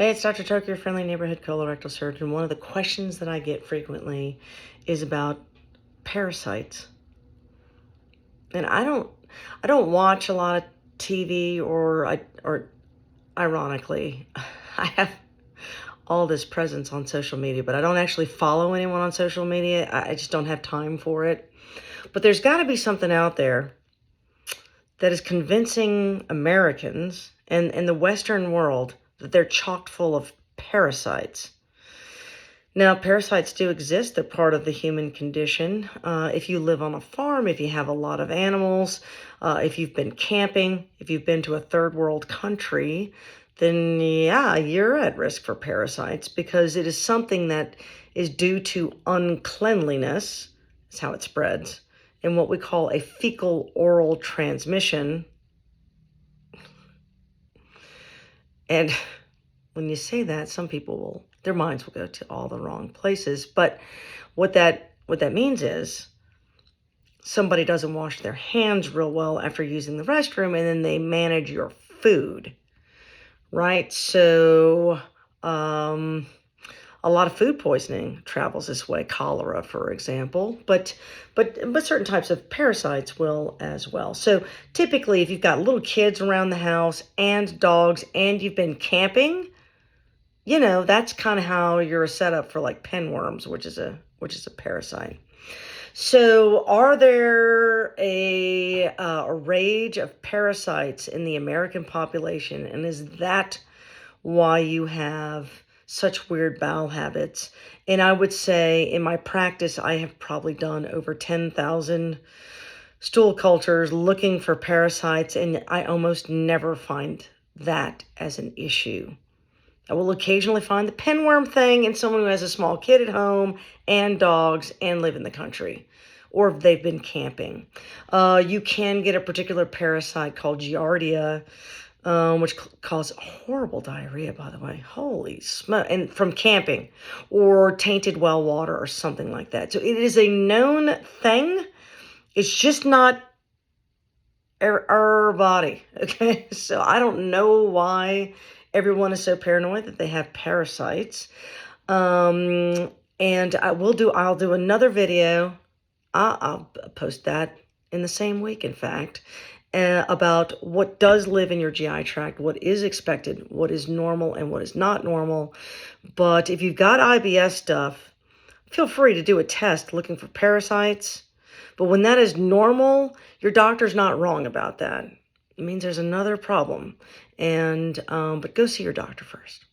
Hey, it's Dr. Toker, your friendly neighborhood colorectal surgeon. One of the questions that I get frequently is about parasites. And I don't watch a lot of TV or ironically, I have all this presence on social media, but I don't actually follow anyone on social media. I just don't have time for it. But there's got to be something out there that is convincing Americans and the Western world that they're chock full of parasites. Now, parasites do exist. They're part of the human condition. If you live on a farm, if you have a lot of animals, if you've been camping, if you've been to a third world country, then yeah, you're at risk for parasites because it is something that is due to uncleanliness. That's how it spreads. And what we call a fecal oral transmission. And when you say that, some people their minds will go to all the wrong places. But what that means is somebody doesn't wash their hands real well after using the restroom, and then they manage your food, right? So a lot of food poisoning travels this way, cholera, for example, but certain types of parasites will as well. So typically, if you've got little kids around the house and dogs and you've been camping, that's kind of how you're set up for like pinworms, which is a parasite. So are there a rage of parasites in the American population? And is that why you have such weird bowel habits? And I would say in my practice, I have probably done over 10,000 stool cultures looking for parasites, and I almost never find that as an issue. I will occasionally find the pinworm thing in someone who has a small kid at home and dogs and live in the country, or if they've been camping. You can get a particular parasite called Giardia, which causes horrible diarrhea, by the way. Holy smoke. And from camping or tainted well water or something like that. So it is a known thing. It's just not our body, okay? So I don't know why everyone is so paranoid that they have parasites. And I'll do another video. I'll post that in the same week, in fact, about what does live in your GI tract, what is expected, what is normal, and what is not normal. But if you've got IBS stuff, feel free to do a test looking for parasites. But when that is normal, your doctor's not wrong about that. It means there's another problem. And but go see your doctor first.